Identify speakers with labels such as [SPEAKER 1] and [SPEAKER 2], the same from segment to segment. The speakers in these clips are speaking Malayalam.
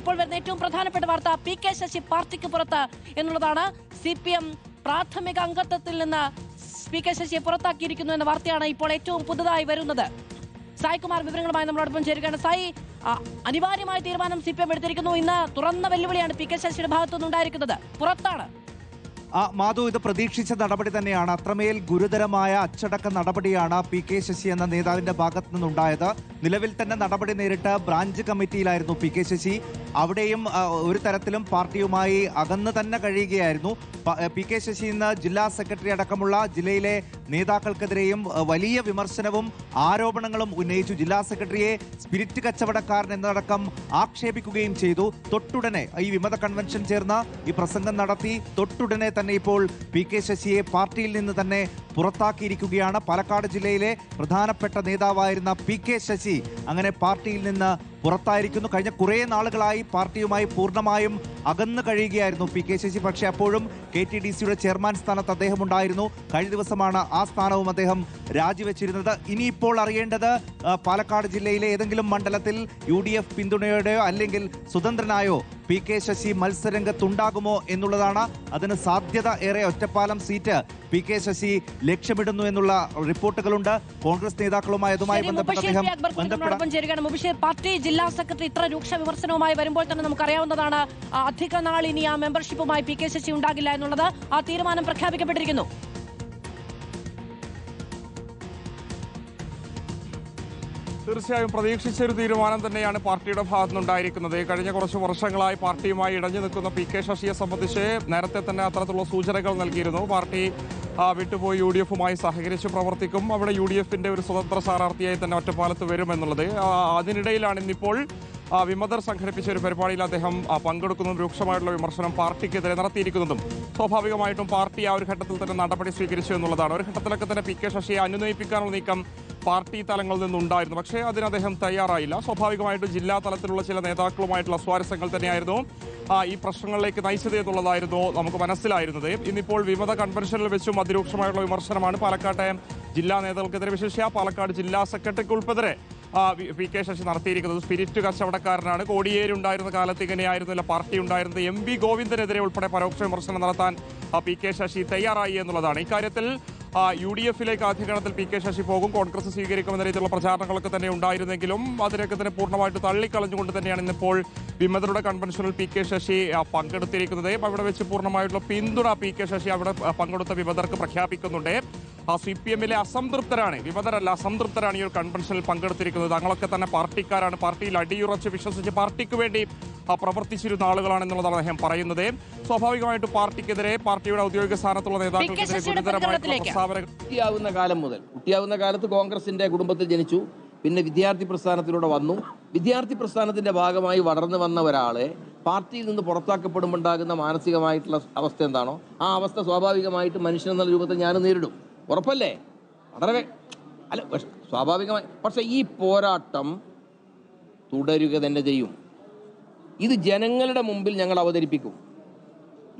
[SPEAKER 1] ഇപ്പോൾ വരുന്ന ഏറ്റവും പ്രധാനപ്പെട്ട വാർത്ത പി.കെ. ശശി പാർട്ടിക്ക് പുറത്ത് എന്നുള്ളതാണ്. CPM പ്രാഥമിക അംഗത്വത്തിൽ നിന്ന് പി.കെ. ശശിയെ പുറത്താക്കിയിരിക്കുന്നു എന്ന വാർത്തയാണ് ഇപ്പോൾ ഏറ്റവും പുതുതായി വരുന്നത്. സായ് കുമാർ വിവരങ്ങളുമായി നമ്മളോടൊപ്പം ചേരുകയാണ്. സായി, അനിവാര്യമായ തീരുമാനം CPM എടുത്തിരിക്കുന്നു. ഇന്ന് തുറന്ന വെല്ലുവിളിയാണ് പി.കെ. ശശിയുടെ ഭാഗത്തുനിന്നുണ്ടായിരിക്കുന്നത്. പുറത്താണ്.
[SPEAKER 2] മാധു, ഇത് പ്രതീക്ഷിച്ച നടപടി തന്നെയാണ്. അത്രമേൽ ഗുരുതരമായ അച്ചടക്ക നടപടിയാണ് പി.കെ. ശശി എന്ന നേതാവിന്റെ ഭാഗത്തു നിന്നുണ്ടായത്. നിലവിൽ തന്നെ നടപടി നേരിട്ട് ബ്രാഞ്ച് കമ്മിറ്റിയിലായിരുന്നു പി.കെ. ശശി. അവിടെയും ഒരു തരത്തിലും പാർട്ടിയുമായി അകന്ന് തന്നെ കഴിയുകയായിരുന്നു. പി.കെ. ശശി ഇന്ന് ജില്ലാ സെക്രട്ടറി അടക്കമുള്ള ജില്ലയിലെ നേതാക്കൾക്കെതിരെയും വലിയ വിമർശനവും ആരോപണങ്ങളും ഉന്നയിച്ചു. ജില്ലാ സെക്രട്ടറിയെ സ്പിരിറ്റ് കച്ചവടക്കാരൻ എന്നതടക്കം ആക്ഷേപിക്കുകയും ചെയ്തു. തൊട്ടുടനെ ഈ വിമത കൺവെൻഷൻ ചേർന്ന് ഈ പ്രസംഗം നടത്തി തൊട്ടുടനെ തന്നെ ഇപ്പോൾ പി.കെ. ശശിയെ പാർട്ടിയിൽ നിന്ന് തന്നെ പുറത്താക്കിയിരിക്കുകയാണ്. പാലക്കാട് ജില്ലയിലെ പ്രധാനപ്പെട്ട നേതാവായിരുന്ന പി.കെ. ശശി അങ്ങനെ പാർട്ടിയിൽ നിന്ന് പുറത്തായിരിക്കുന്നു. കഴിഞ്ഞ കുറേ നാളുകളായി പാർട്ടിയുമായി പൂർണ്ണമായും അകന്നു കഴിയുകയായിരുന്നു പി.കെ. ശശി. പക്ഷേ അപ്പോഴും KTDCയുടെ ചെയർമാൻ സ്ഥാനത്ത് അദ്ദേഹം ഉണ്ടായിരുന്നു. കഴിഞ്ഞ ദിവസമാണ് ആ സ്ഥാനവും അദ്ദേഹം രാജിവെച്ചിരുന്നത്. ഇനിയിപ്പോൾ അറിയേണ്ടത് പാലക്കാട് ജില്ലയിലെ ഏതെങ്കിലും മണ്ഡലത്തിൽ UDF പിന്തുണയോടെയോ അല്ലെങ്കിൽ സ്വതന്ത്രനായോ പി.കെ. ശശി മത്സരരംഗത്തുണ്ടാകുമോ എന്നുള്ളതാണ്. അതിന് സാധ്യത ഏറെ. Ottapalam seat P K. ശശി ലക്ഷ്യമിടുന്നു എന്നുള്ള റിപ്പോർട്ടുകളുണ്ട്. കോൺഗ്രസ് നേതാക്കളുമായി അതുമായി ബന്ധപ്പെട്ട്
[SPEAKER 1] പാർട്ടി ജില്ലാ സെക്രട്ടറി ഇത്ര രൂക്ഷ വിമർശനവുമായി വരുമ്പോൾ തന്നെ നമുക്കറിയാവുന്നതാണ് അധിക നാൾ ഇനി ആ മെമ്പർഷിപ്പുമായി പി.കെ. ശശി ഉണ്ടാകില്ല എന്നുള്ളത്. ആ തീരുമാനം പ്രഖ്യാപിക്കപ്പെട്ടിരിക്കുന്നു.
[SPEAKER 3] തീർച്ചയായും പ്രതീക്ഷിച്ചൊരു തീരുമാനം തന്നെയാണ് പാർട്ടിയുടെ ഭാഗത്തുനിന്നുണ്ടായിരിക്കുന്നത്. കഴിഞ്ഞ കുറച്ച് വർഷങ്ങളായി പാർട്ടിയുമായി ഇടഞ്ഞു നിൽക്കുന്ന പി.കെ. ശശിയെ സംബന്ധിച്ച് നേരത്തെ തന്നെ അത്തരത്തിലുള്ള സൂചനകൾ നൽകിയിരുന്നു. പാർട്ടി വിട്ടുപോയി UDFുമായി സഹകരിച്ച് പ്രവർത്തിക്കും, അവിടെ UDFിന്റെ ഒരു സ്വതന്ത്ര സ്ഥാനാർത്ഥിയായി തന്നെ ഒറ്റപ്പാലത്ത് വരുമെന്നുള്ളത്. അതിനിടയിലാണ് ഇന്നിപ്പോൾ വിമതർ സംഘടിപ്പിച്ച ഒരു പരിപാടിയിൽ അദ്ദേഹം പങ്കെടുക്കുന്നതും രൂക്ഷമായിട്ടുള്ള വിമർശനം പാർട്ടിക്കെതിരെ നടത്തിയിരിക്കുന്നതും സ്വാഭാവികമായിട്ടും പാർട്ടി ആ ഒരു ഘട്ടത്തിൽ തന്നെ നടപടി സ്വീകരിച്ചു എന്നുള്ളതാണ്. ഒരു ഘട്ടത്തിലൊക്കെ തന്നെ പി.കെ. ശശിയെ അനുനയിപ്പിക്കാനുള്ള നീക്കം പാർട്ടി തലങ്ങളിൽ നിന്നുണ്ടായിരുന്നു. പക്ഷേ അതിന് അദ്ദേഹം തയ്യാറായില്ല. സ്വാഭാവികമായിട്ടും ജില്ലാ തലത്തിലുള്ള ചില നേതാക്കളുമായിട്ടുള്ള സ്വാരസ്യങ്ങൾ തന്നെയായിരുന്നു ഈ പ്രശ്നങ്ങളിലേക്ക് നയിച്ചത് എന്നുള്ളതായിരുന്നു നമുക്ക് മനസ്സിലായിരുന്നത്. ഇന്നിപ്പോൾ വിമത കൺവെൻഷനിൽ വെച്ചും അതിരൂക്ഷമായിട്ടുള്ള വിമർശനമാണ് പാലക്കാട്ടെ ജില്ലാ നേതാക്കൾക്കെതിരെ, വിശേഷിച്ച പാലക്കാട് ജില്ലാ സെക്രട്ടറിക്ക് ഉൾപ്പെടെ പി.കെ. ശശി നടത്തിയിരിക്കുന്നത്. സ്പിരിറ്റ് കച്ചവടക്കാരനാണ്, കോടിയേരി ഉണ്ടായിരുന്ന കാലത്ത് ഇങ്ങനെയായിരുന്നില്ല പാർട്ടി ഉണ്ടായിരുന്നത്. MV ഗോവിന്ദനെതിരെ ഉൾപ്പെടെ പരോക്ഷ വിമർശനം നടത്താൻ പി.കെ. ശശി തയ്യാറായി എന്നുള്ളതാണ്. ഇക്കാര്യത്തിൽ UDFിലേക്ക് ആദ്യഘട്ടത്തിൽ പി.കെ. ശശി പോകും, കോൺഗ്രസ് സ്വീകരിക്കുമെന്ന രീതിയിലുള്ള പ്രചാരണങ്ങളൊക്കെ തന്നെ ഉണ്ടായിരുന്നെങ്കിലും അതിനൊക്കെ തന്നെ പൂർണ്ണമായിട്ട് തള്ളിക്കളഞ്ഞുകൊണ്ട് തന്നെയാണ് ഇന്നിപ്പോൾ വിമതരുടെ കൺവെൻഷനിൽ പി.കെ. ശശി പങ്കെടുത്തിരിക്കുന്നത്. അവിടെ വെച്ച് പൂർണ്ണമായിട്ടുള്ള പിന്തുണ പി.കെ. ശശി അവിടെ പങ്കെടുത്ത വിമതർക്ക് പ്രഖ്യാപിക്കുന്നുണ്ട്. CPMലെ അസംതൃപ്തരാണ്, വിമതരല്ല അസംതൃപ്തരാണ് ഈ ഒരു കൺവെൻഷനിൽ പങ്കെടുത്തിരിക്കുന്നത്. തങ്ങളൊക്കെ തന്നെ പാർട്ടിക്കാരാണ്, പാർട്ടിയിൽ അടിയുറച്ച് വിശ്വസിച്ച് പാർട്ടിക്ക് വേണ്ടി പ്രവർത്തിച്ചിരുന്ന ആളുകളാണെന്നുള്ളതാണ് അദ്ദേഹം പറയുന്നത്. സ്വാഭാവികമായിട്ട് പാർട്ടിക്കെതിരെ, പാർട്ടിയുടെ ഔദ്യോഗിക സ്ഥാനത്തുള്ള നേതാക്കൾക്കെതിരെ ഗുരുതരമായിട്ടുള്ള പ്രസ്താവന.
[SPEAKER 4] കുട്ടിയാവുന്ന കാലത്ത് കോൺഗ്രസിന്റെ കുടുംബത്തിൽ ജനിച്ചു, പിന്നെ വിദ്യാർത്ഥി പ്രസ്ഥാനത്തിലൂടെ വന്നു. വിദ്യാർത്ഥി പ്രസ്ഥാനത്തിന്റെ ഭാഗമായി വളർന്നു വന്ന ഒരാളെ പാർട്ടിയിൽ നിന്ന് പുറത്താക്കപ്പെടുമ്പോണ്ടാകുന്ന മാനസികമായിട്ടുള്ള അവസ്ഥ എന്താണോ ആ അവസ്ഥ സ്വാഭാവികമായിട്ട് മനുഷ്യൻ എന്നുള്ള രൂപത്തിൽ ഞാൻ നേരിടും. ഉറപ്പല്ലേ? വളരെ അല്ല, സ്വാഭാവികമായി. പക്ഷെ ഈ പോരാട്ടം തുടരുക തന്നെ ചെയ്യും. ഇത് ജനങ്ങളുടെ മുമ്പിൽ ഞങ്ങൾ അവതരിപ്പിക്കും.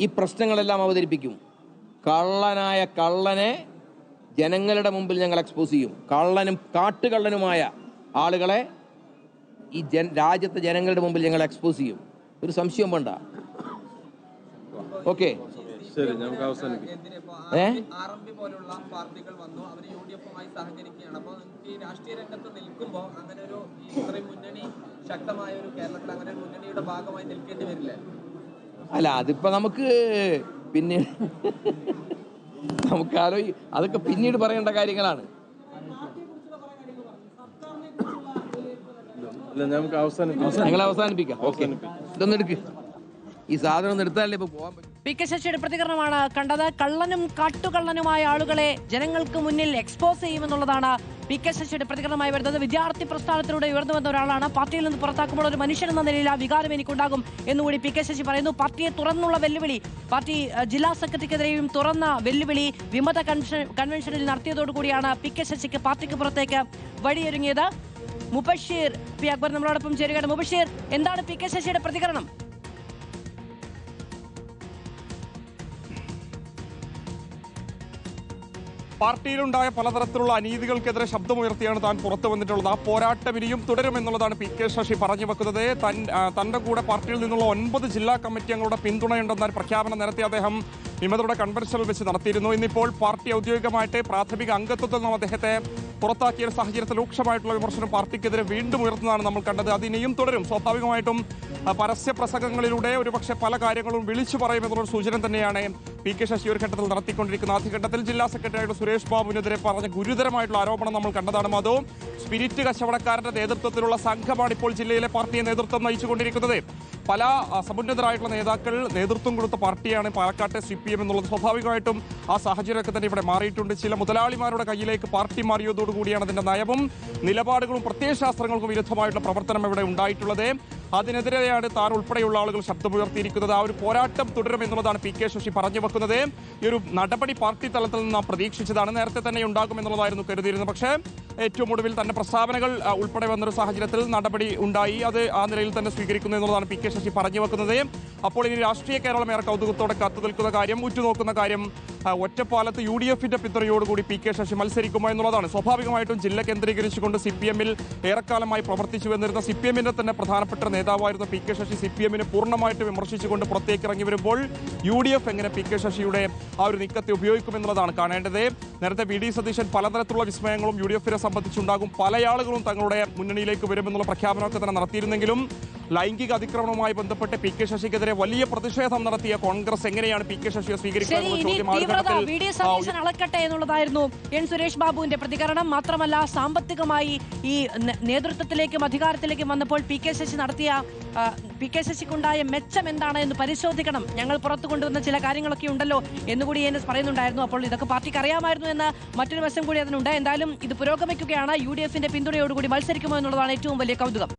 [SPEAKER 4] ഈ പ്രശ്നങ്ങളെല്ലാം അവതരിപ്പിക്കും. കള്ളനായ കള്ളനെ ജനങ്ങളുടെ മുമ്പിൽ ഞങ്ങൾ എക്സ്പോസ് ചെയ്യും. കള്ളനും കാട്ടുകള്ളനുമായ ആളുകളെ ഈ രാജ്യത്തെ ജനങ്ങളുടെ മുമ്പിൽ ഞങ്ങൾ എക്സ്പോസ് ചെയ്യും. ഒരു സംശയം വേണ്ട. ഓക്കെ,
[SPEAKER 5] ശരി, നമുക്ക് അവസാനിപ്പിക്കാം.
[SPEAKER 6] പോലുള്ള പാർട്ടികൾ വന്നു, അവർ UDFുമായി സഹകരിക്കുകയാണ്. അപ്പോൾ ഈ രാഷ്ട്രീയ രംഗത്ത് നിൽക്കുമ്പോൾ അങ്ങനെ ഒരു ഇത്രയും മുന്നണി ശക്തമായ ഒരു കേരളത്തിൽ അങ്ങനെ ഒരു മുന്നണിയുടെ ഭാഗമായി നിൽക്കേണ്ടി വരില്ലേ?
[SPEAKER 4] അല്ല, അതിപ്പോ നമുക്ക് പിന്നീട് നമുക്കാരോ അതൊക്കെ പിന്നീട് പറയേണ്ട കാര്യങ്ങളാണ്. ഞങ്ങൾ അവസാനിപ്പിക്കാം. ഓക്കെ, ഇതൊന്നും എടുക്ക്. ഈ സാധനം എടുത്താലേ ഇപ്പൊ പോകാൻ പറ്റും.
[SPEAKER 1] പി.കെ. ശശിയുടെ പ്രതികരണമാണ് കണ്ടത്. കള്ളനും കാട്ടുകള്ളനുമായ ആളുകളെ ജനങ്ങൾക്ക് മുന്നിൽ എക്സ്പോസ് ചെയ്യുമെന്നുള്ളതാണ് പി.കെ. ശശിയുടെ പ്രതികരണമായി വരുന്നത്. വിദ്യാർത്ഥി പ്രസ്ഥാനത്തിലൂടെ ഉയർന്നു വന്ന ഒരാളാണ്. പാർട്ടിയിൽ നിന്ന് പുറത്താക്കുമ്പോൾ ഒരു മനുഷ്യൻ എന്ന നിലയിൽ ആ വികാരം എനിക്കുണ്ടാകും എന്നുകൂടി പി.കെ. ശശി പറയുന്നു. പാർട്ടിയെ തുറന്നുള്ള വെല്ലുവിളി, പാർട്ടി ജില്ലാ സെക്രട്ടറിക്കെതിരെയും തുറന്ന വെല്ലുവിളി വിമത കൺവെൻഷനിൽ നടത്തിയതോടുകൂടിയാണ് പി.കെ. ശശിക്ക് പാർട്ടിക്ക് പുറത്തേക്ക് വഴിയൊരുങ്ങിയത്. മുബഷീർ പി. അക്ബർ നമ്മളോടൊപ്പം ചേരുകയാണ്. മുബഷീർ, എന്താണ് പി.കെ. ശശിയുടെ പ്രതികരണം?
[SPEAKER 3] പാർട്ടിയിലുണ്ടായ പലതരത്തിലുള്ള അനീതികൾക്കെതിരെ ശബ്ദമുയർത്തിയാണ് താൻ പുറത്തു വന്നിട്ടുള്ളത്. ആ പോരാട്ടം ഇനിയും തുടരുമെന്നുള്ളതാണ് പി കെ ശശി പറഞ്ഞു വെക്കുന്നത്. തന്റെ കൂടെ പാർട്ടിയിൽ നിന്നുള്ള 9 ജില്ലാ കമ്മിറ്റി അംഗങ്ങളുടെ പിന്തുണയുണ്ടെന്ന പ്രഖ്യാപനം നേരത്തെ അദ്ദേഹം വിമതരുടെ കൺവെൻഷനിൽ വെച്ച് നടത്തിയിരുന്നു. ഇന്നിപ്പോൾ പാർട്ടി ഔദ്യോഗികമായിട്ട് പ്രാഥമിക അംഗത്വത്തിൽ നിന്നും അദ്ദേഹത്തെ പുറത്താക്കിയ സാഹചര്യത്തിൽ രൂക്ഷമായിട്ടുള്ള വിമർശനം പാർട്ടിക്കെതിരെ വീണ്ടും ഉയർത്തുന്നതാണ് നമ്മൾ കണ്ടത്. അത് ഇനിയും തുടരും. സ്വാഭാവികമായിട്ടും പരസ്യ പ്രസംഗങ്ങളിലൂടെ ഒരുപക്ഷെ പല കാര്യങ്ങളും വിളിച്ചു പറയുമെന്നുള്ള സൂചന തന്നെയാണ് പി കെ ശശി ഒരു ഘട്ടത്തിൽ നടത്തിക്കൊണ്ടിരിക്കുന്നത്. ആദ്യഘട്ടത്തിൽ ജില്ലാ സെക്രട്ടറിയായിട്ട് സുരേഷ് ബാബുവിനെതിരെ പറഞ്ഞ ഗുരുതരമായിട്ടുള്ള ആരോപണം നമ്മൾ കണ്ടതാണ്. അതോ സ്പിരിറ്റ് കച്ചവടക്കാരന്റെ നേതൃത്വത്തിലുള്ള സംഘമാണ് ഇപ്പോൾ ജില്ലയിലെ പാർട്ടിയെ നേതൃത്വം നയിച്ചുകൊണ്ടിരിക്കുന്നത്. പല സമുന്നതരായിട്ടുള്ള നേതാക്കൾ നേതൃത്വം കൊടുത്ത പാർട്ടിയാണ് പാലക്കാട്ടെ CPM എന്നുള്ളത്. സ്വാഭാവികമായിട്ടും ആ സാഹചര്യമൊക്കെ തന്നെ ഇവിടെ മാറിയിട്ടുണ്ട്. ചില മുതലാളിമാരുടെ കയ്യിലേക്ക് പാർട്ടി മാറിയതോടുകൂടിയാണ് അതിന്റെ നയവും നിലപാടുകളും പ്രത്യയശാസ്ത്രങ്ങൾക്കും വിരുദ്ധമായിട്ടുള്ള പ്രവർത്തനം ഇവിടെ ഉണ്ടായിട്ടുള്ളത്. അതിനെതിരെയാണ് താൻ ഉൾപ്പെടെയുള്ള ആളുകൾ ശബ്ദമുയർത്തിയിരിക്കുന്നത്. ആ ഒരു പോരാട്ടം തുടരുമെന്നുള്ളതാണ് പി കെ ശശി പറഞ്ഞു വെക്കുന്നത്. ഈ ഒരു നടപടി പാർട്ടി തലത്തിൽ നിന്ന് നാം പ്രതീക്ഷിച്ചതാണ്. നേരത്തെ തന്നെ ഉണ്ടാകുമെന്നുള്ളതായിരുന്നു കരുതിയിരുന്നത്. പക്ഷേ ഏറ്റവും ഒടുവിൽ തന്നെ പ്രസ്താവനകൾ ഉൾപ്പെടെ വന്നൊരു സാഹചര്യത്തിൽ നടപടി ഉണ്ടായി. അത് ആ നിലയിൽ തന്നെ സ്വീകരിക്കുന്നു എന്നുള്ളതാണ് പി കെ ശശി പറഞ്ഞു വെക്കുന്നത്. അപ്പോൾ ഇനി രാഷ്ട്രീയ കേരളം ഏറെ കൗതുകത്തോടെ കാത്തുനിൽക്കുന്ന കാര്യം, ഉറ്റുനോക്കുന്ന കാര്യം, ഒറ്റപ്പാലത്ത് UDFന്റെ പിന്തുണയോടുകൂടി പി കെ ശശി മത്സരിക്കുമോ എന്നുള്ളതാണ്. സ്വാഭാവികമായിട്ടും ജില്ല കേന്ദ്രീകരിച്ചുകൊണ്ട് CPMൽ ഏറെക്കാലമായി പ്രവർത്തിച്ചു വന്നിരുന്ന CPMന്റെ തന്നെ പ്രധാനപ്പെട്ട നേതാവായിരുന്ന പി കെ ശശി CPMനെ പൂർണ്ണമായിട്ട് വിമർശിച്ചുകൊണ്ട് പുറത്തേക്ക് ഇറങ്ങി വരുമ്പോൾ UDF എങ്ങനെ പി കെ ശശിയുടെ ആ ഒരു നീക്കത്തെ ഉപയോഗിക്കുമെന്നുള്ളതാണ് കാണേണ്ടത്. നേരത്തെ VD സതീശൻ പലതരത്തിലുള്ള വിസ്മയങ്ങളും UDFനെ സംബന്ധിച്ചുണ്ടാകും. പല ആളുകളും തങ്ങളുടെ മുന്നണിയിലേക്ക് വരുമെന്നുള്ള പ്രഖ്യാപനമൊക്കെ തന്നെ നടത്തിയിരുന്നെങ്കിലും ലൈംഗിക അതിക്രമണവുമായി ബന്ധപ്പെട്ട് പി കെ ശശിക്കെതിരെ വലിയ പ്രതിഷേധം നടത്തിയ കോൺഗ്രസ് എങ്ങനെയാണ് പി കെ ശശിയെ സ്വീകരിക്കുക എന്നുള്ള ചോദ്യം
[SPEAKER 1] VD സതീശൻ അളക്കട്ടെ എന്നുള്ളതായിരുന്നു N സുരേഷ് ബാബുവിന്റെ പ്രതികരണം. മാത്രമല്ല സാമ്പത്തികമായി ഈ നേതൃത്വത്തിലേക്കും അധികാരത്തിലേക്കും വന്നപ്പോൾ പി കെ ശശി നടത്തിയ പി കെ ശശിക്കുണ്ടായ മെച്ചം എന്താണ് എന്ന് പരിശോധിക്കണം. ഞങ്ങൾ പുറത്തു കൊണ്ടുവന്ന ചില കാര്യങ്ങളൊക്കെ ഉണ്ടല്ലോ എന്നുകൂടി എന്നെ പറയുന്നുണ്ടായിരുന്നു. അപ്പോൾ ഇതൊക്കെ പാർട്ടിക്ക് അറിയാമായിരുന്നു എന്ന മറ്റൊരു വശം കൂടി അതിനുണ്ട്. എന്തായാലും ഇത് പുരോഗമിക്കുകയാണ്. UDFന്റെ പിന്തുണയോടുകൂടി മത്സരിക്കുമോ എന്നുള്ളതാണ് ഏറ്റവും വലിയ കൗതുകം.